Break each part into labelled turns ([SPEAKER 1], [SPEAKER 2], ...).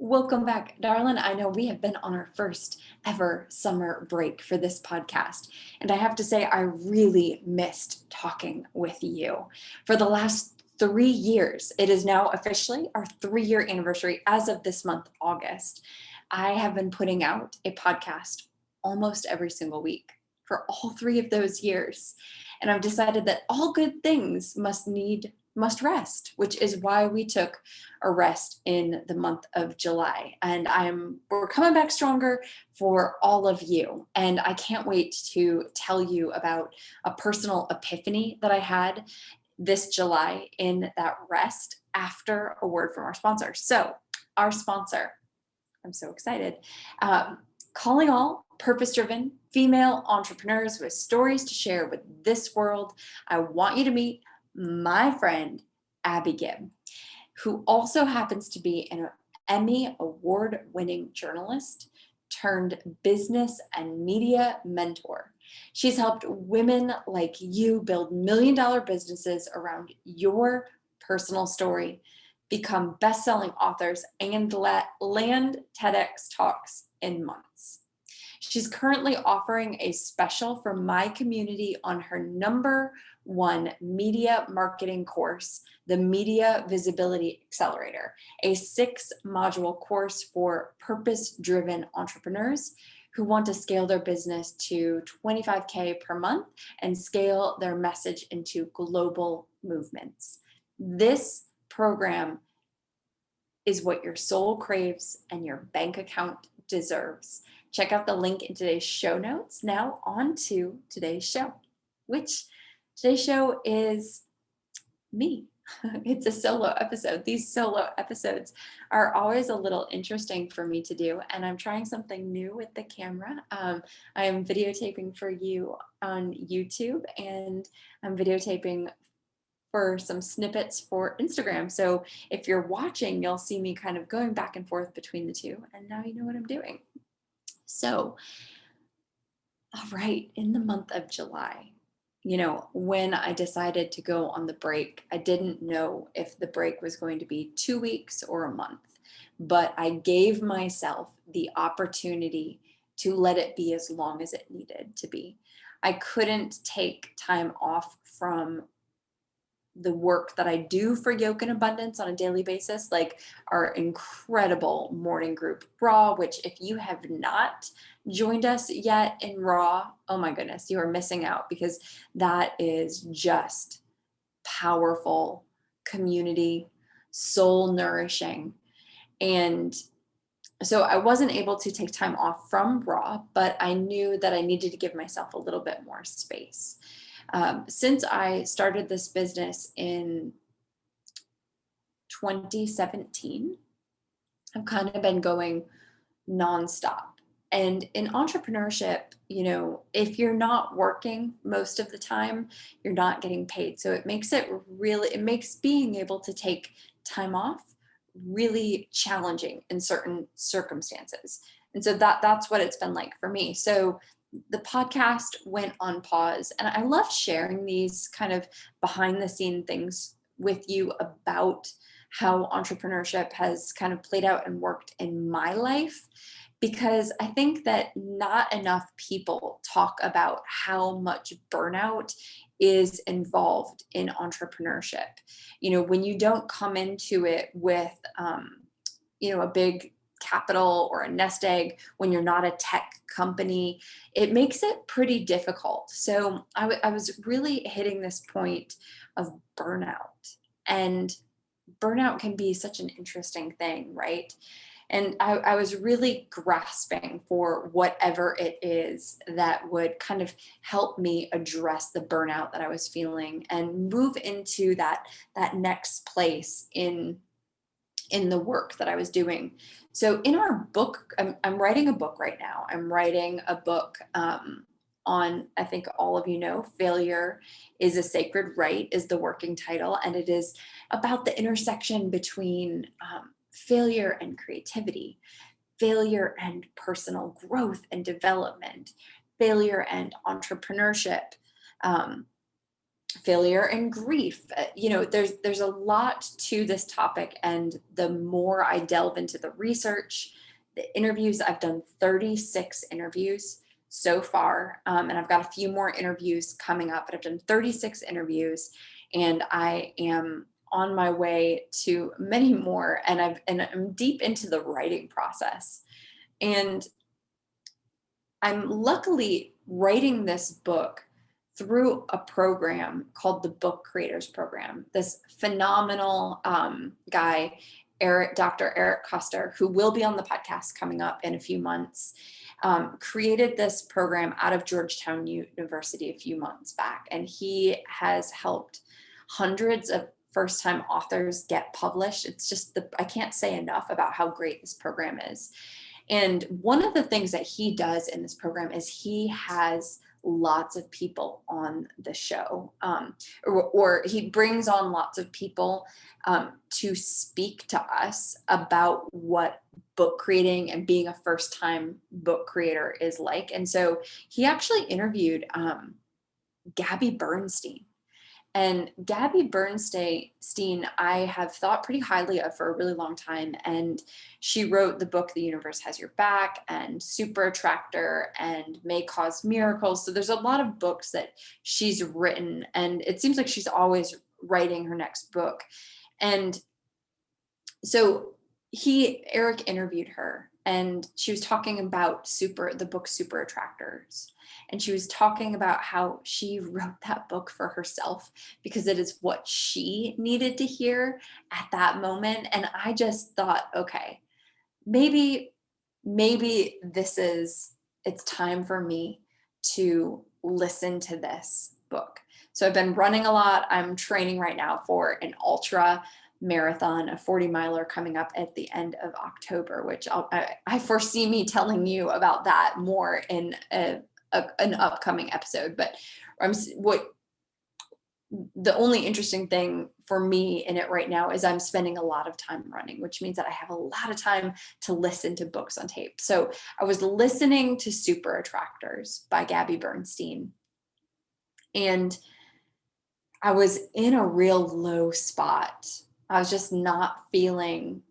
[SPEAKER 1] Welcome back, darling. I know we have been on our first ever summer break for this podcast, and I have to say, I really missed talking with you. For the last 3 years, it is now officially our 3 year anniversary as of this month, August. I have been putting out a podcast almost every single week for all 3 of those years. And I've decided that all good things must rest, which is why we took a rest in the month of July. And we're coming back stronger for all of you. And I can't wait to tell you about a personal epiphany that I had this July in that rest after a word from our sponsor. So, our sponsor, I'm so excited. Calling all purpose-driven female entrepreneurs with stories to share with this world, I want you to meet my friend, Abby Gibb, who also happens to be an Emmy award-winning journalist turned business and media mentor. She's helped women like you build million-dollar businesses around your personal story, become best-selling authors, and land TEDx talks in months. She's currently offering a special for my community on her #1 media marketing course, the Media Visibility Accelerator, a 6-module course for purpose-driven entrepreneurs who want to scale their business to $25K per month and scale their message into global movements. This program is what your soul craves and your bank account deserves. Check out the link in today's show notes. Now on to today's show, which today's show is me. It's a solo episode. These solo episodes are always a little interesting for me to do, and I'm trying something new with the camera. I am videotaping for you on YouTube, and I'm videotaping for some snippets for Instagram. So if you're watching, you'll see me kind of going back and forth between the two, and now you know what I'm doing. So, all right, in the month of July, when I decided to go on the break, I didn't know if the break was going to be 2 weeks or a month, but I gave myself the opportunity to let it be as long as it needed to be. I couldn't take time off from the work that I do for Yoke and Abundance on a daily basis, like our incredible morning group, Raw, which if you have not joined us yet in Raw, oh my goodness, you are missing out, because that is just powerful community, soul nourishing. And so I wasn't able to take time off from Raw, but I knew that I needed to give myself a little bit more space. Since I started this business in 2017, I've kind of been going nonstop. And in entrepreneurship, if you're not working most of the time, you're not getting paid. So it makes being able to take time off really challenging in certain circumstances. And so that's what it's been like for me. So the podcast went on pause, and I love sharing these kind of behind the scene things with you about how entrepreneurship has kind of played out and worked in my life, because I think that not enough people talk about how much burnout is involved in entrepreneurship. When you don't come into it with, a big capital or a nest egg, when you're not a tech company, it makes it pretty difficult. So I was really hitting this point of burnout, and burnout can be such an interesting thing, right? And I was really grasping for whatever it is that would kind of help me address the burnout that I was feeling and move into that next place in the work that I was doing. So in our book, I'm writing a book right now. I'm writing a book on, I think all of you know, Failure is a Sacred Right is the working title. And it is about the intersection between failure and creativity, failure and personal growth and development, failure and entrepreneurship. failure and grief. There's a lot to this topic, and the more I delve into the research, the interviews, I've done 36 interviews so far, and I've got a few more interviews coming up, but I've done 36 interviews, and I am on my way to many more, and I'm deep into the writing process. And I'm luckily writing this book through a program called the Book Creators Program. This phenomenal guy, Dr. Eric Koster, who will be on the podcast coming up in a few months, created this program out of Georgetown University a few months back. And he has helped hundreds of first-time authors get published. It's just I can't say enough about how great this program is. And one of the things that he does in this program is he has lots of people on the show, or he brings on lots of people to speak to us about what book creating and being a first-time book creator is like. And so he actually interviewed Gabby Bernstein. And Gabby Bernstein, I have thought pretty highly of for a really long time. And she wrote the book, The Universe Has Your Back, and Super Attractor, and May Cause Miracles. So there's a lot of books that she's written, and it seems like she's always writing her next book. And so Eric interviewed her, and she was talking about the book Super Attractors. And she was talking about how she wrote that book for herself because it is what she needed to hear at that moment. And I just thought, okay, maybe it's time for me to listen to this book. So I've been running a lot. I'm training right now for an ultra marathon, a 40-miler coming up at the end of October, which I foresee me telling you about that more in an upcoming episode. But the only interesting thing for me in it right now is I'm spending a lot of time running, which means that I have a lot of time to listen to books on tape. So I was listening to Super Attractors by Gabby Bernstein, and I was in a real low spot. I was just not feeling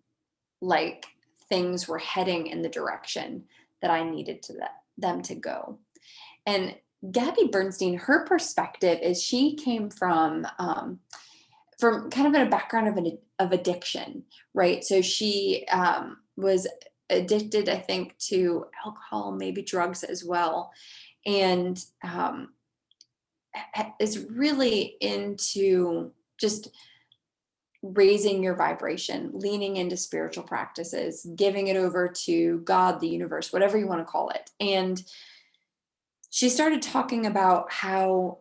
[SPEAKER 1] like things were heading in the direction that I needed them to go. And Gabby Bernstein, her perspective is she came from kind of in a background of addiction, right? So she was addicted, I think, to alcohol, maybe drugs as well, and is really into just raising your vibration, leaning into spiritual practices, giving it over to God, the universe, whatever you want to call it. And she started talking about how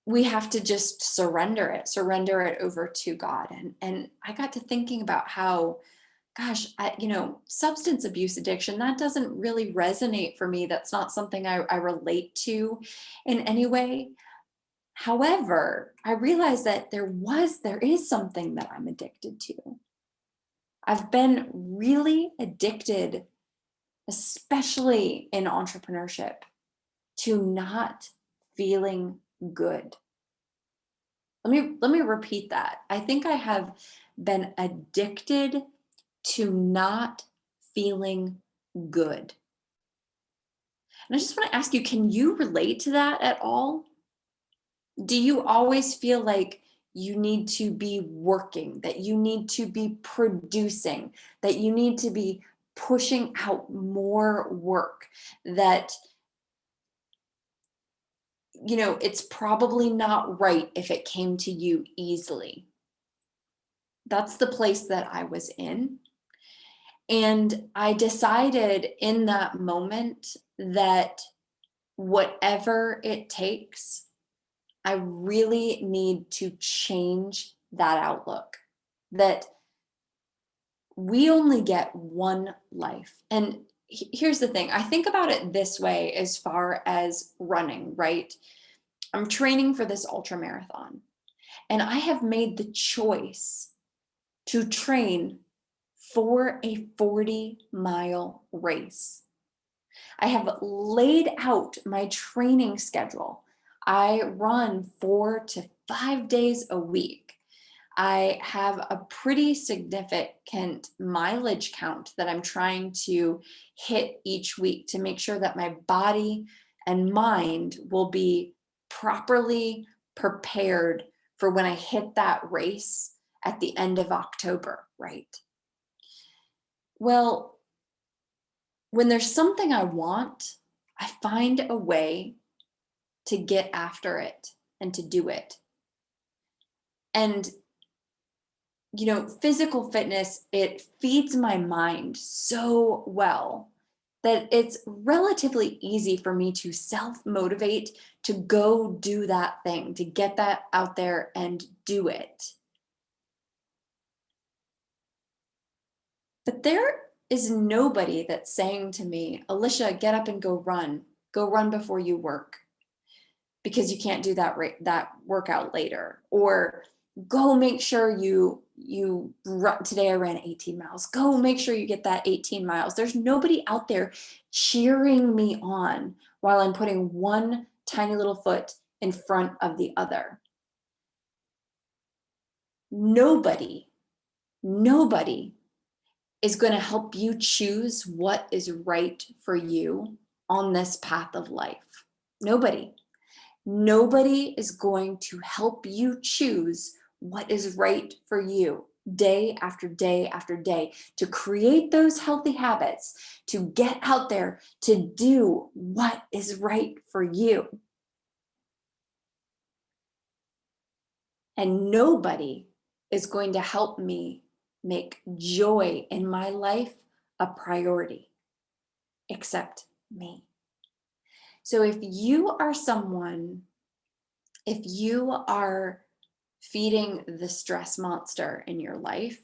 [SPEAKER 1] we have to just surrender it over to God. And I got to thinking about how, gosh, substance abuse addiction, that doesn't really resonate for me. That's not something I relate to in any way. However, I realized that there is something that I'm addicted to. I've been really addicted, especially in entrepreneurship, to not feeling good. Let me repeat that. I think I have been addicted to not feeling good. And I just want to ask you, can you relate to that at all? Do you always feel like you need to be working, that you need to be producing, that you need to be pushing out more work, that it's probably not right if it came to you easily? That's the place that I was in. And I decided in that moment that whatever it takes, I really need to change that outlook, that we only get one life. And here's the thing, I think about it this way as far as running, right? I'm training for this ultra marathon, and I have made the choice to train for a 40-mile race. I have laid out my training schedule. I run 4 to 5 days a week. I have a pretty significant mileage count that I'm trying to hit each week to make sure that my body and mind will be properly prepared for when I hit that race at the end of October, right? Well, when there's something I want, I find a way to get after it and to do it. And physical fitness, it feeds my mind so well that it's relatively easy for me to self-motivate to go do that thing, to get that out there and do it. But there is nobody that's saying to me, Alisha, get up and go run before you work, because you can't do that workout later, or go make sure you run. Today I ran 18 miles. Go make sure you get that 18 miles. There's nobody out there cheering me on while I'm putting one tiny little foot in front of the other. Nobody is going to help you choose what is right for you on this path of life. Nobody is going to help you choose what is right for you day after day after day, to create those healthy habits, to get out there, to do what is right for you. And nobody is going to help me make joy in my life a priority except me. So if you are feeding the stress monster in your life,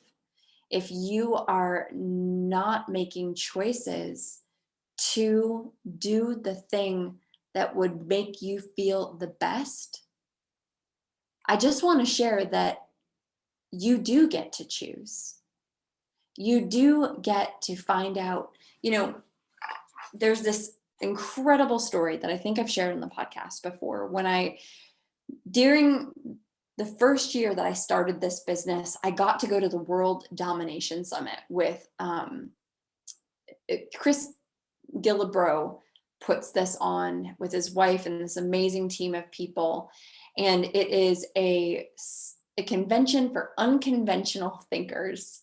[SPEAKER 1] if you are not making choices to do the thing that would make you feel the best, I just want to share that you do get to choose. You do get to find out, there's this incredible story that I think I've shared in the podcast before. During the first year that I started this business, I got to go to the World Domination Summit with Chris Gillibro puts this on with his wife and this amazing team of people. And it is a convention for unconventional thinkers,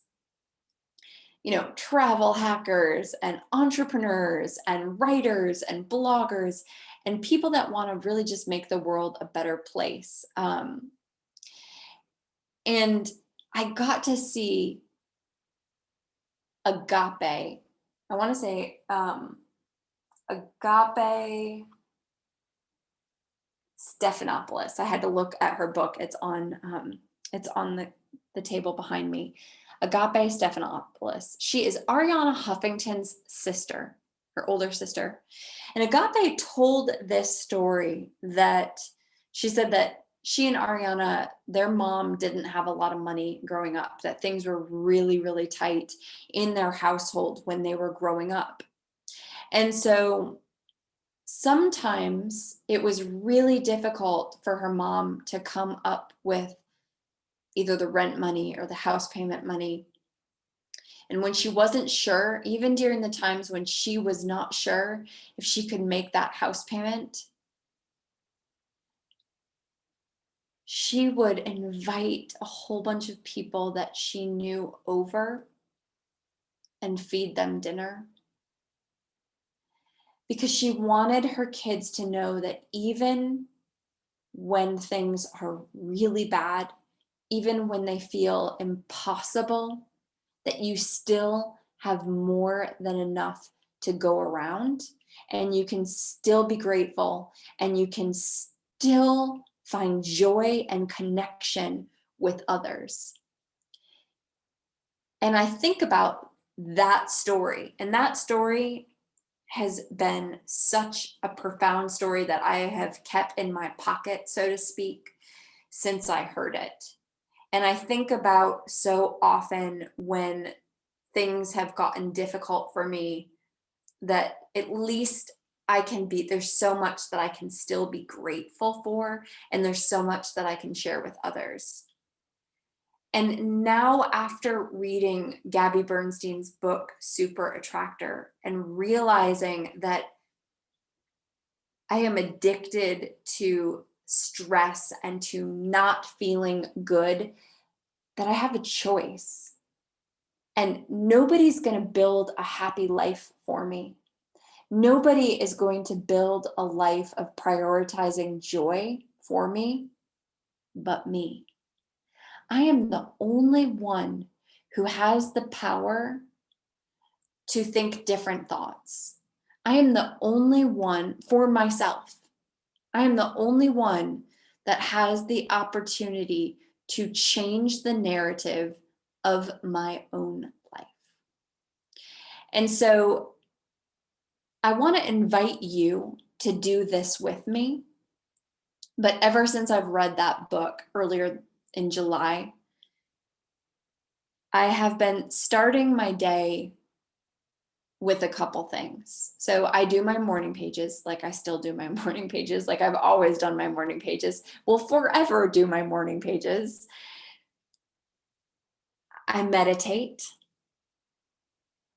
[SPEAKER 1] travel hackers and entrepreneurs and writers and bloggers and people that want to really just make the world a better place. And I got to see Agape. I want to say Agape Stephanopoulos. I had to look at her book. It's on the table behind me. Agape Stephanopoulos. She is Ariana Huffington's sister, her older sister. And Agape told this story that she said that she and Ariana, their mom didn't have a lot of money growing up, that things were really, really tight in their household when they were growing up. And so sometimes it was really difficult for her mom to come up with either the rent money or the house payment money. And when she wasn't sure, even during the times when she was not sure if she could make that house payment, she would invite a whole bunch of people that she knew over and feed them dinner, because she wanted her kids to know that even when things are really bad, even when they feel impossible, that you still have more than enough to go around, and you can still be grateful, and you can still find joy and connection with others. And I think about that story, and that story has been such a profound story that I have kept in my pocket, so to speak, since I heard it. And I think about so often when things have gotten difficult for me, that at least there's so much that I can still be grateful for, and there's so much that I can share with others. And now, after reading Gabby Bernstein's book, Super Attractor, and realizing that I am addicted to stress and to not feeling good, that I have a choice. And nobody's going to build a happy life for me. Nobody is going to build a life of prioritizing joy for me but me. I am the only one who has the power to think different thoughts. I am the only one for myself. I am the only one that has the opportunity to change the narrative of my own life. And so I want to invite you to do this with me. But ever since I've read that book earlier in July, I have been starting my day with a couple things. So I do my morning pages, like I still do my morning pages, like I've always done my morning pages, will forever do my morning pages. I meditate,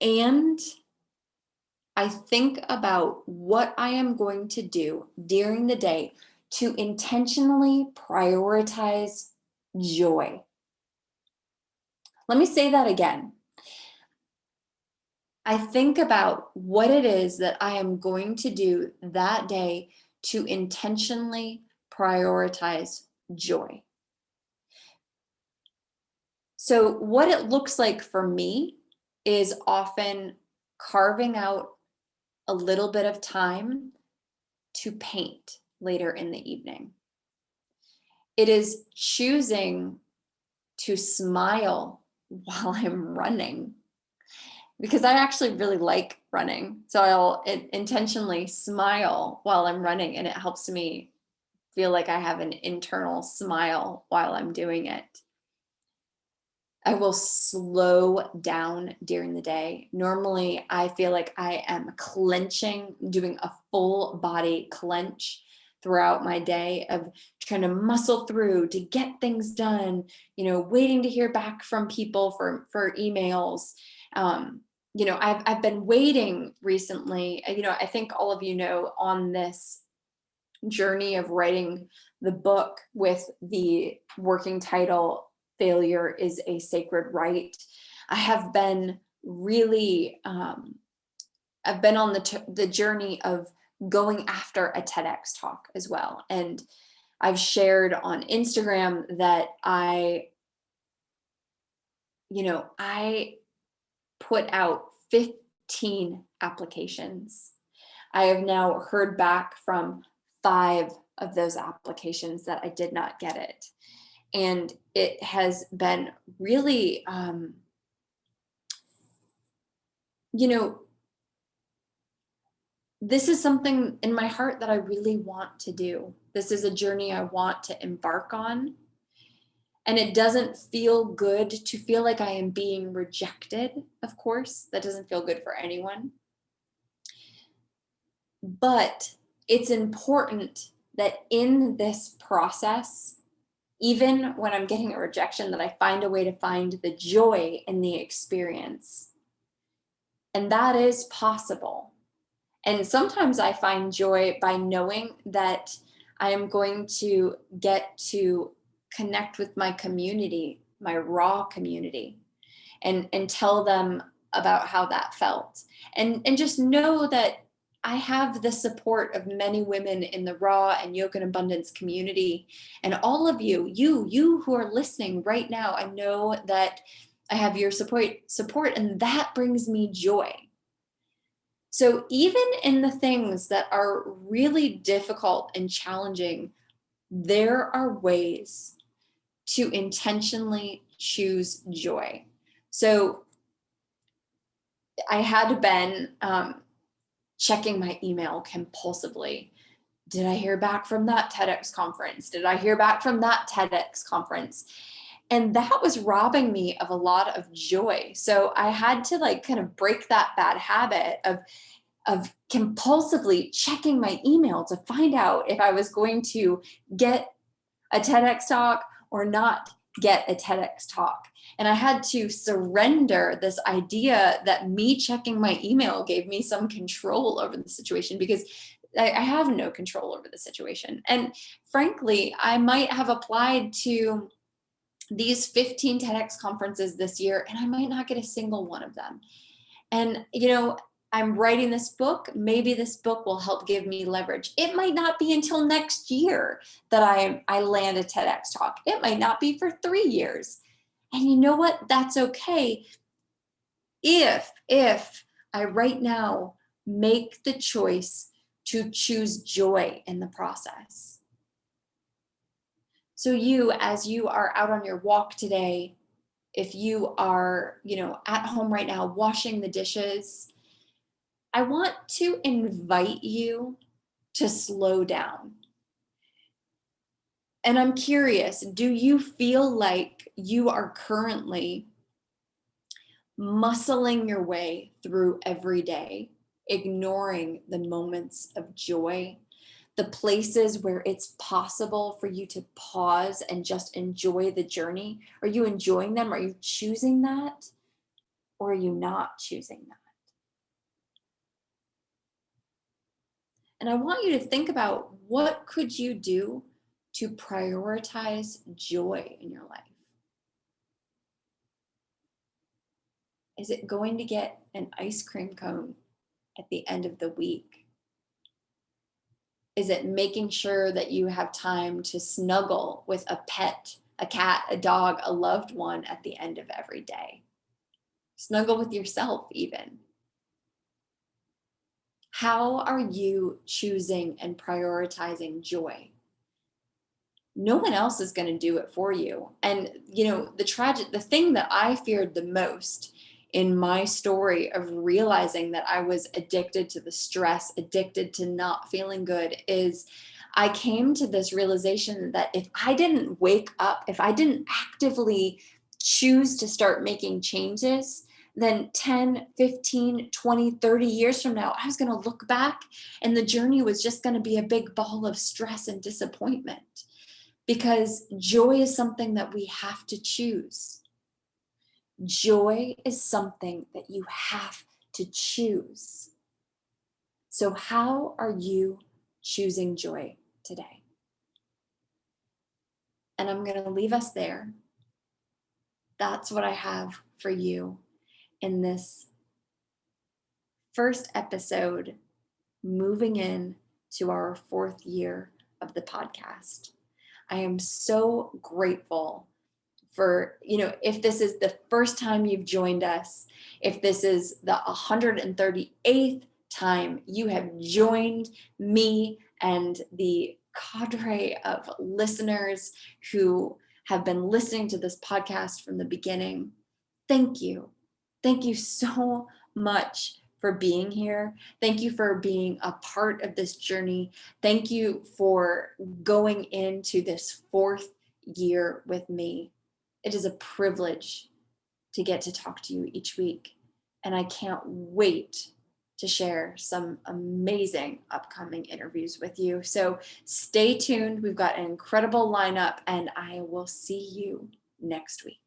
[SPEAKER 1] and I think about what I am going to do during the day to intentionally prioritize joy. Let me say that again. I think about what it is that I am going to do that day to intentionally prioritize joy. So, what it looks like for me is often carving out a little bit of time to paint later in the evening. It is choosing to smile while I'm running, because I actually really like running. So I'll intentionally smile while I'm running, and it helps me feel like I have an internal smile while I'm doing it. I will slow down during the day. Normally, I feel like I am clenching, doing a full body clench throughout my day of trying to muscle through to get things done, waiting to hear back from people for emails. I've been waiting recently. I think all of you know, on this journey of writing the book with the working title, Failure is a Sacred Right. I have been really, I've been on the journey of going after a TEDx talk as well. And I've shared on Instagram that I put out 15 applications. I have now heard back from 5 of those applications that I did not get it. And it has been really, this is something in my heart that I really want to do. This is a journey I want to embark on. And it doesn't feel good to feel like I am being rejected, of course. That doesn't feel good for anyone. But it's important that in this process, even when I'm getting a rejection, that I find a way to find the joy in the experience. And that is possible. And sometimes I find joy by knowing that I am going to get to connect with my community, my raw community, and tell them about how that felt. And just know that I have the support of many women in the Raw and Yoke and Abundance community. And all of you who are listening right now, I know that I have your support, and that brings me joy. So even in the things that are really difficult and challenging, there are ways to intentionally choose joy. So I had been checking my email compulsively. Did I hear back from that TEDx conference? Did I hear back from that TEDx conference? And that was robbing me of a lot of joy. So I had to kind of break that bad habit of compulsively checking my email to find out if I was going to get a TEDx talk or not get a TEDx talk. And I had to surrender this idea that me checking my email gave me some control over the situation, because I have no control over the situation. And frankly, I might have applied to these 15 TEDx conferences this year, and I might not get a single one of them. And, I'm writing this book. Maybe this book will help give me leverage. It might not be until next year that I land a TEDx talk. It might not be for 3 years. And you know what? That's okay if I right now make the choice to choose joy in the process. So as you are out on your walk today, if you are, at home right now washing the dishes, I want to invite you to slow down. And I'm curious, do you feel like you are currently muscling your way through every day, ignoring the moments of joy, the places where it's possible for you to pause and just enjoy the journey? Are you enjoying them? Are you choosing that? Or are you not choosing that? And I want you to think about, what could you do to prioritize joy in your life? Is it going to get an ice cream cone at the end of the week? Is it making sure that you have time to snuggle with a pet, a cat, a dog, a loved one at the end of every day? Snuggle with yourself even. How are you choosing and prioritizing joy? No one else is going to do it for you. And, the thing that I feared the most in my story of realizing that I was addicted to the stress, addicted to not feeling good, is I came to this realization that if I didn't wake up, if I didn't actively choose to start making changes, then 10, 15, 20, 30 years from now, I was going to look back and the journey was just going to be a big ball of stress and disappointment. Because joy is something that we have to choose. Joy is something that you have to choose. So how are you choosing joy today? And I'm going to leave us there. That's what I have for you in this first episode, moving in to our 4th year of the podcast. I am so grateful for, if this is the first time you've joined us, if this is the 138th time you have joined me and the cadre of listeners who have been listening to this podcast from the beginning, thank you. Thank you so much for being here. Thank you for being a part of this journey. Thank you for going into this 4th year with me. It is a privilege to get to talk to you each week, and I can't wait to share some amazing upcoming interviews with you. So stay tuned. We've got an incredible lineup, and I will see you next week.